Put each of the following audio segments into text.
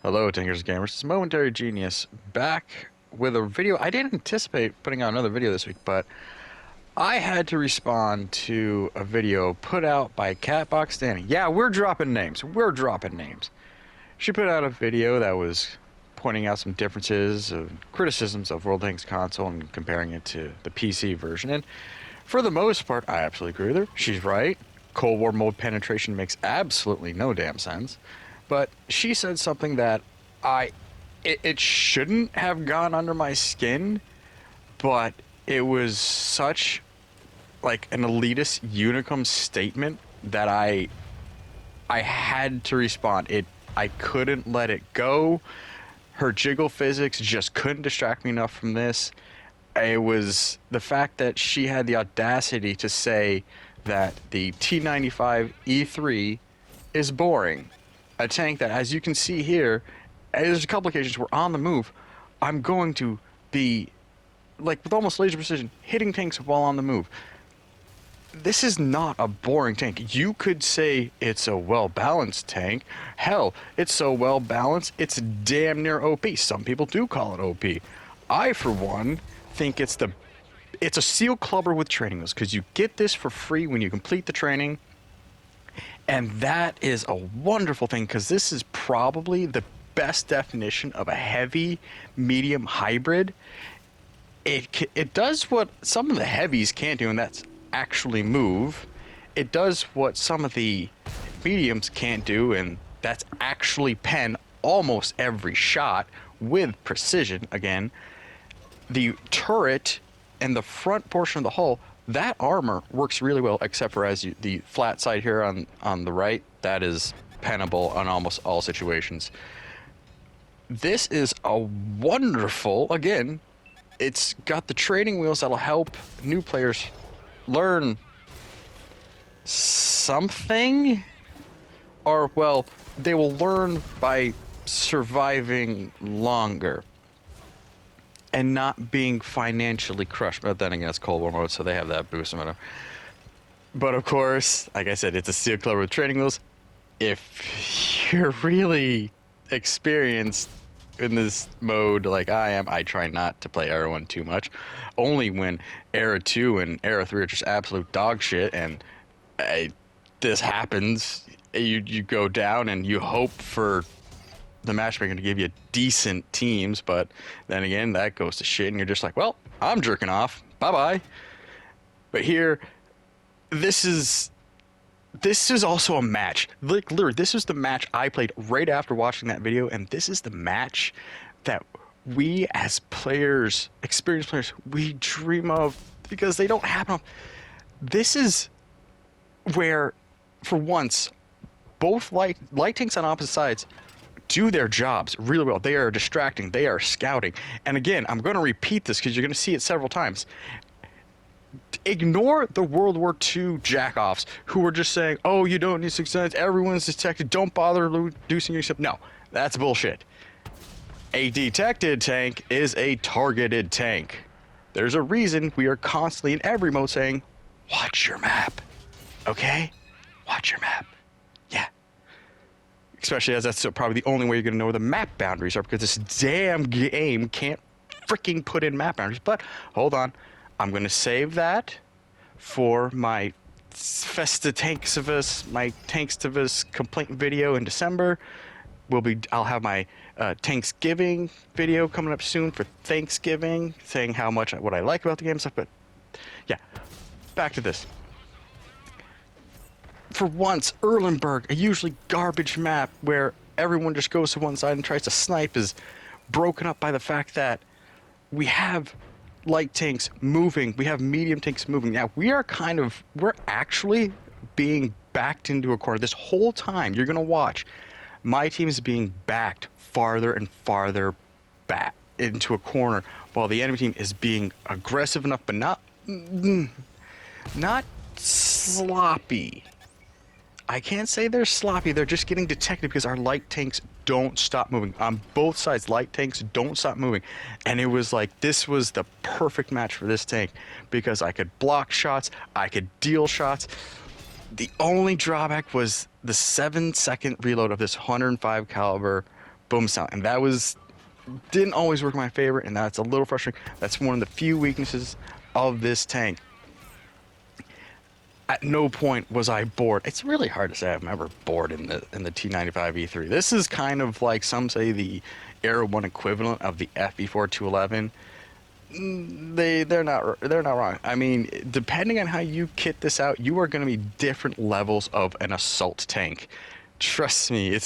Hello, Tinkers and Gamers. It's Momentary Genius back with a video. I didn't anticipate putting out another video this week, but I had to respond to a video put out by CatBoxDani. Yeah, we're dropping names. We're dropping names. She put out a video that was pointing out some differences, criticisms of World Tanks console and comparing it to the PC version. And for the most part, I absolutely agree with her. She's right. Cold War mode penetration makes absolutely no damn sense. But she said something that it shouldn't have gone under my skin, but it was such like an elitist unicum statement that I had to respond. I couldn't let it go. Her jiggle physics just couldn't distract me enough from this. It was the fact that she had the audacity to say that the T95E3 is boring. A tank that, as you can see here, there's a couple occasions where on the move, I'm going to be, like with almost laser precision, hitting tanks while on the move. This is not a boring tank. You could say it's a well-balanced tank. Hell, it's so well-balanced, it's damn near OP. Some people do call it OP. I, for one, think it's a seal clubber with training wheels, because you get this for free when you complete the training. And that is a wonderful thing, because this is probably the best definition of a heavy medium hybrid. It does what some of the heavies can't do, and that's actually move. It does what some of the mediums can't do, and that's actually pen almost every shot with precision. Again, the turret and the front portion of the hull, that armor works really well, except for the flat side here on the right, that is pennable on almost all situations. This is a wonderful, again, it's got the training wheels that'll help new players learn something, or, well, they will learn by surviving longer and not being financially crushed. But then again, it's Cold War mode, so they have that boost. But of course, like I said, it's a steel clubber with training wheels. If you're really experienced in this mode like I am, I try not to play Era 1 too much. Only when Era 2 and Era 3 are just absolute dog shit, and this happens, you go down and you hope for the matchmaker to give you decent teams, but then again, that goes to shit, and you're just like, well, I'm jerking off. Bye-bye. But here, this is also a match. Like, literally, this is the match I played right after watching that video, and this is the match that we as players, experienced players, we dream of, because they don't happen. This is where, for once, both light tanks on opposite sides do their jobs really well. They are distracting. They are scouting. And again, I'm going to repeat this because you're going to see it several times. Ignore the World War II jackoffs who were just saying, oh, you don't need 6 guns, everyone's detected, don't bother reducing yourself. No, that's bullshit. A detected tank is a targeted tank. There's a reason we are constantly in every mode saying, watch your map. Okay? Watch your map. Yeah. Especially as that's probably the only way you're going to know where the map boundaries are, because this damn game can't freaking put in map boundaries. But hold on. I'm going to save that for my Festa my Tankstivus complaint video in December. I'll have my Thanksgiving video coming up soon for Thanksgiving, saying what I like about the game and stuff. But yeah, back to this. For once, Erlenberg, a usually garbage map where everyone just goes to one side and tries to snipe, is broken up by the fact that we have light tanks moving, we have medium tanks moving. Now, we're actually being backed into a corner. This whole time, you're going to watch, my team is being backed farther and farther back into a corner, while the enemy team is being aggressive enough, but not sloppy. I can't say they're sloppy, they're just getting detected because our light tanks don't stop moving. On both sides, light tanks don't stop moving. And it was like, this was the perfect match for this tank, because I could block shots, I could deal shots. The only drawback was the 7-second reload of this 105 caliber boom sound, and that didn't always work in my favor, and that's a little frustrating. That's one of the few weaknesses of this tank. At no point was I bored. It's really hard to say I'm ever bored in the T95E3. This is kind of like some say the Era 1 equivalent of the FE4 211. They're not wrong. I mean, depending on how you kit this out, you are going to be different levels of an assault tank. Trust me,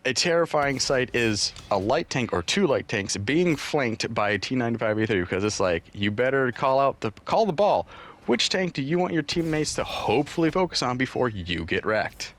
a terrifying sight is a light tank or two light tanks being flanked by a T95E3, because it's like, you better call the ball. Which tank do you want your teammates to hopefully focus on before you get wrecked?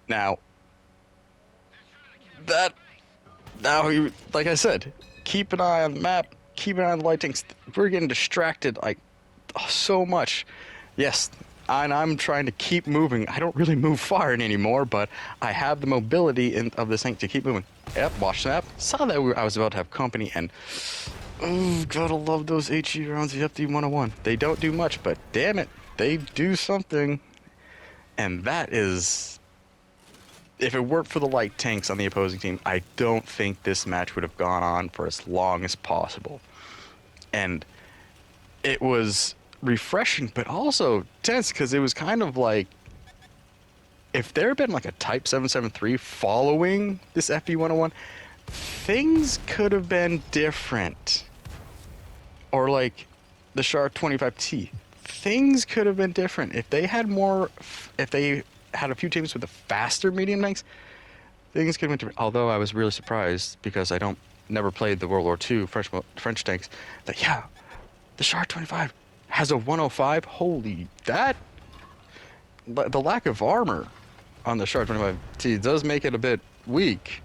Now, like I said, keep an eye on the map, keep an eye on the light tanks. We're getting distracted like so much. Yes, and I'm trying to keep moving. I don't really move far anymore, but I have the mobility of this tank to keep moving. Yep, watch the map. Saw that I was about to have company, and oh, gotta love those HE rounds, the FD101. They don't do much, but damn it, they do something. And that is, if it weren't for the light tanks on the opposing team, I don't think this match would have gone on for as long as possible. And it was refreshing, but also tense, because it was kind of like, if there had been like a Type 773 following this FD101, things could have been different. Or like the Shark 25T, things could have been different if they had a few teams with the faster medium tanks. Things could have been different. Although I was really surprised, because I never played the World War II French tanks, that yeah, the Shark 25 has a 105. Holy, the lack of armor on the Shark 25T does make it a bit weak.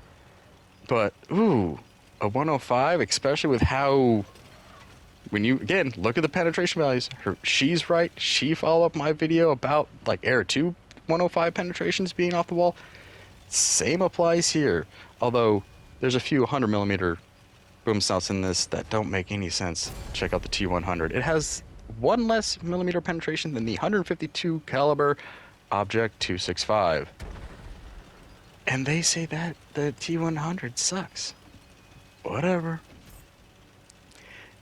But ooh, a 105, especially with how, when you again look at the penetration values, she's right. She followed up my video about like Era 2 105 penetrations being off the wall. Same applies here. Although there's a few 100mm boom stouts in this that don't make any sense. Check out the T100. It has one less millimeter penetration than the 152 caliber Object 265. And they say that the T100 sucks. Whatever.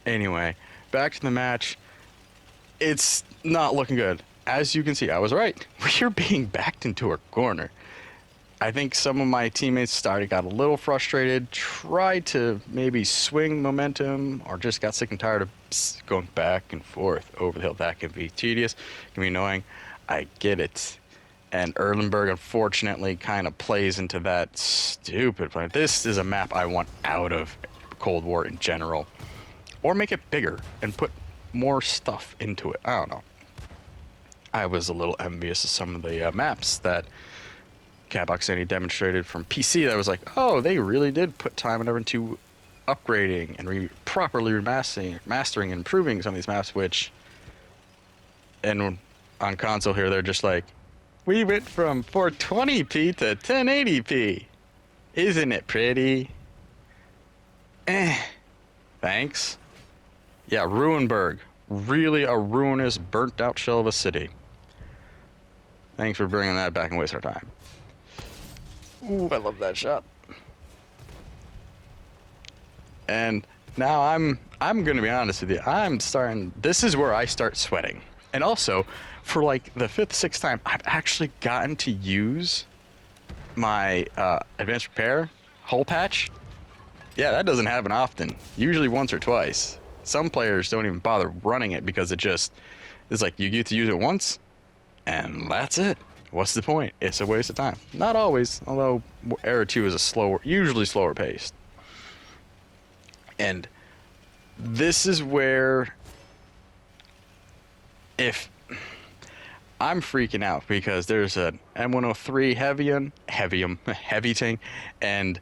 Anyway, back to the match. It's not looking good. As you can see, I was right. We're being backed into a corner. I think some of my teammates got a little frustrated, tried to maybe swing momentum, or just got sick and tired of going back and forth over the hill. That can be tedious, can be annoying. I get it. And Erlenberg, unfortunately, kind of plays into that stupid plan. This is a map I want out of Cold War in general. Or make it bigger and put more stuff into it. I don't know. I was a little envious of some of the maps that CatBoxDani demonstrated from PC. That was like, oh, they really did put time and effort into upgrading and properly mastering and improving some of these maps, which, and on console here, they're just like, we went from 420p to 1080p. Isn't it pretty? Thanks. Yeah, Ruinberg. Really a ruinous, burnt out shell of a city. Thanks for bringing that back and wasting our time. Ooh, I love that shot. And now I'm gonna be honest with you. This is where I start sweating. And also, for like the 5th, 6th time, I've actually gotten to use my advanced repair hull patch. Yeah, that doesn't happen often. Usually once or twice. Some players don't even bother running it because it's like you get to use it once and that's it. What's the point? It's a waste of time. Not always, although Era 2 is usually slower paced. And this is where, if I'm freaking out, because there's an M103 heavy tank, and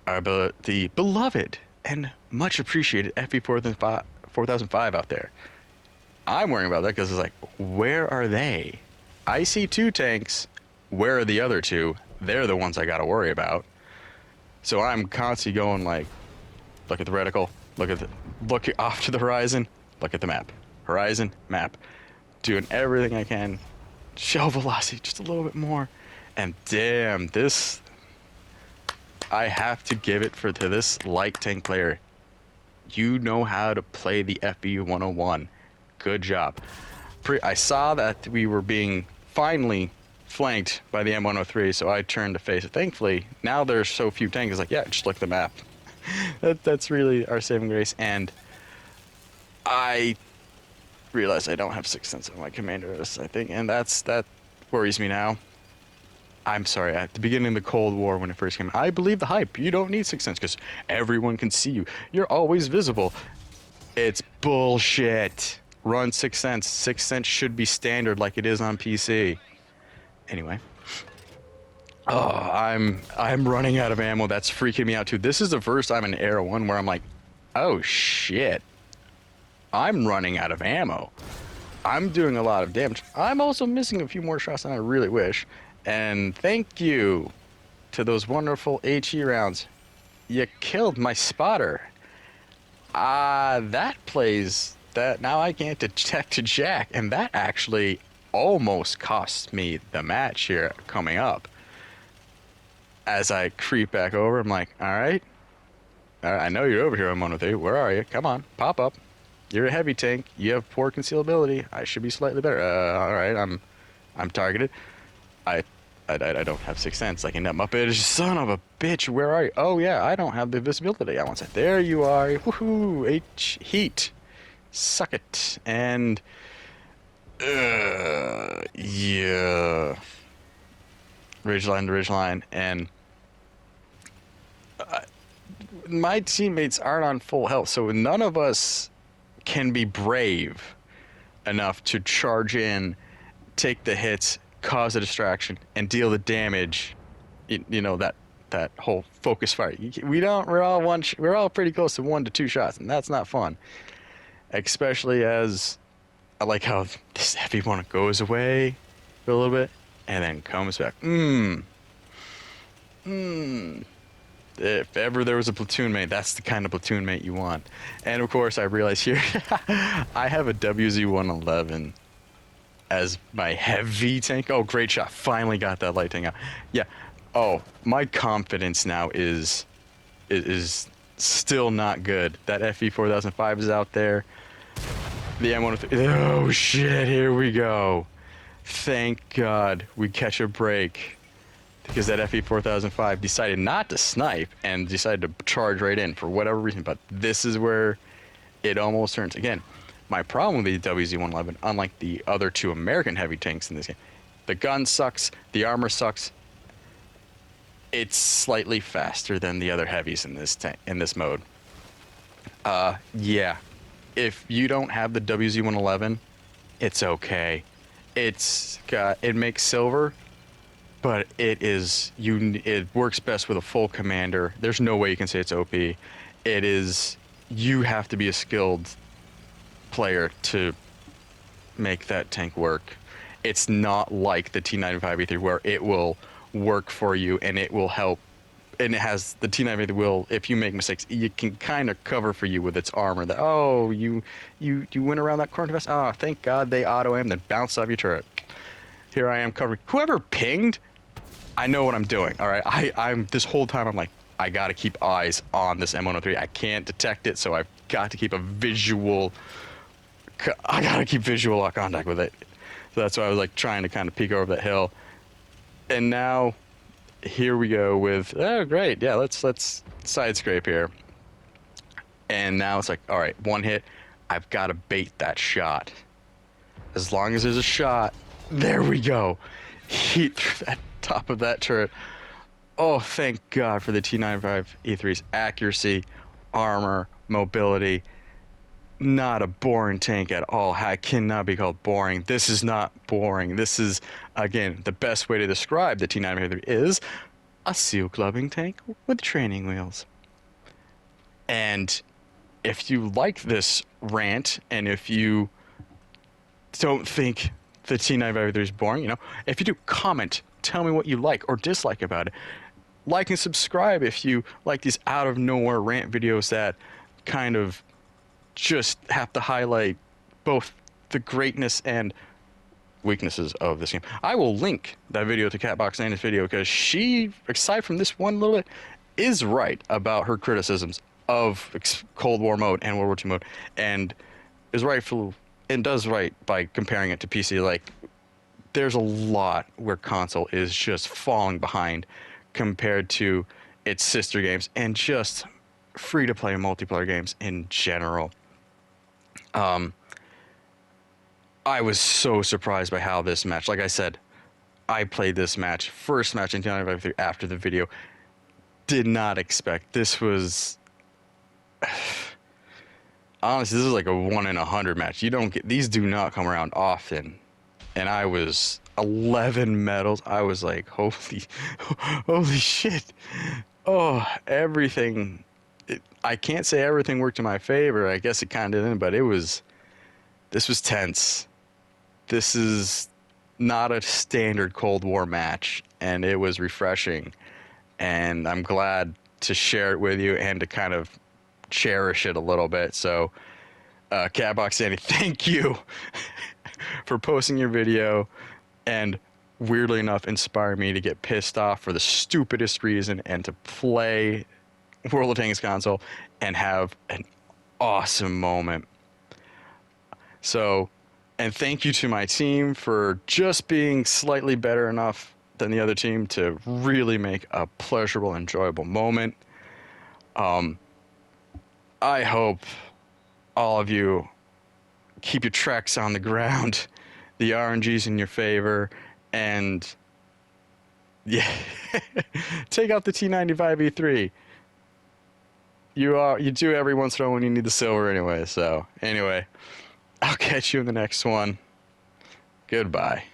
the beloved and much appreciated FE4005 out there. I'm worrying about that because it's like, where are they? I see 2 tanks. Where are the other 2? They're the ones I got to worry about. So I'm constantly going like, look at the reticle, look off to the horizon, look at the map, horizon, map, doing everything I can, shell velocity just a little bit more, and damn, this I have to give it to this light tank player. You know how to play the FBU 101. Good job. I saw that we were being finally flanked by the M103, so I turned to face it. Thankfully, now there's so few tanks. It's like, yeah, just look at the map. That's really our saving grace. And I realized I don't have 6th Sense on my commander list, I think, and that worries me now. I'm sorry, at the beginning of the Cold War when it first came, I believe the hype. You don't need 6th Sense because everyone can see you. You're always visible. It's bullshit. Run 6th Sense. 6th Sense should be standard like it is on PC. Anyway. Oh, I'm running out of ammo. That's freaking me out too. This is the first time in Era 1 where I'm like, oh shit. I'm running out of ammo. I'm doing a lot of damage. I'm also missing a few more shots than I really wish. And thank you to those wonderful HE rounds. You killed my spotter. That plays that now I can't detect a jack, and that actually almost cost me the match here coming up. As I creep back over, I'm like, all right, I know you're over here on 103. Where are you? Come on, pop up. You're a heavy tank. You have poor concealability. I should be slightly better. All right, I'm targeted. I don't have 6th Sense. Like, that Muppet, son of a bitch. Where are you? Oh yeah, I don't have the visibility. I want to say, there you are. Woohoo! Heat. Suck it. And yeah, ridgeline to ridgeline, and my teammates aren't on full health, so none of us can be brave enough to charge in, take the hits, cause a distraction, and deal the damage. You know, that whole focus fire. We're all pretty close to 1 to 2 shots, and that's not fun. Especially as I like how this heavy one goes away for a little bit and then comes back. If ever there was a platoon mate, that's the kind of platoon mate you want. And of course, I realize here I have a WZ-111 as my heavy tank. Oh, great shot. Finally got that light tank out. Yeah. Oh, my confidence now is still not good. That FE 4005 is out there. The M103. Oh, shit. Here we go. Thank God we catch a break. Because that FE 4005 decided not to snipe and decided to charge right in for whatever reason. But this is where it almost turns. Again, my problem with the WZ-111, unlike the other 2 American heavy tanks in this game, the gun sucks, the armor sucks. It's slightly faster than the other heavies in this mode. Yeah, if you don't have the WZ-111, it's okay. It makes silver, but it works best with a full commander. There's no way you can say it's OP. You have to be a skilled player to make that tank work. It's not like the T95E3 where it will work for you and it will help, and it has the T95E3 will, if you make mistakes, it can kind of cover for you with its armor. That, oh, you went around that corner vest. Oh, thank God they auto-aim, then bounce off your turret. Here I am covering. Whoever pinged, I know what I'm doing. All right, I'm this whole time I'm like, I gotta keep eyes on this M103. I can't detect it, so I've got to keep visual contact with it. So that's why I was like trying to kind of peek over that hill. And now, here we go with, oh great, yeah, let's side scrape here. And now it's like, all right, 1 hit, I've got to bait that shot. As long as there's a shot, there we go. Heat through that top of that turret. Oh, thank God for the T95E3's accuracy, armor, mobility. Not a boring tank at all. It cannot be called boring. This is not boring. This is, again, the best way to describe the T95E3 is a seal clubbing tank with training wheels. And if you like this rant, and if you don't think the T95E3 is boring, if you do, comment, tell me what you like or dislike about it. Like and subscribe if you like these out of nowhere rant videos that kind of just have to highlight both the greatness and weaknesses of this game. I will link that video to CatBoxDani's video because she, aside from this one little bit, is right about her criticisms of Cold War mode and World War II mode, and is rightful and does right by comparing it to PC. Like, there's a lot where console is just falling behind compared to its sister games and just free-to-play multiplayer games in general. I was so surprised by how this match, like I said, I played this match, first match in T95E3 after the video. Did not expect. This was, honestly, this is like a 1 in 100 match. You don't get, these do not come around often. And I was 11 medals. I was like, holy shit. Oh, everything. I can't say everything worked in my favor. I guess it kind of didn't, but this was tense. This is not a standard Cold War match, and it was refreshing. And I'm glad to share it with you and to kind of cherish it a little bit. So, CatBoxDani, thank you for posting your video and, weirdly enough, inspire me to get pissed off for the stupidest reason and to play World of Tanks console and have an awesome moment. So, and thank you to my team for just being slightly better enough than the other team to really make a pleasurable, enjoyable moment. I hope all of you keep your tracks on the ground, the RNG's in your favor, and yeah, take out the T95E3. You do every once in a while when you need the silver anyway. So anyway, I'll catch you in the next one. Goodbye.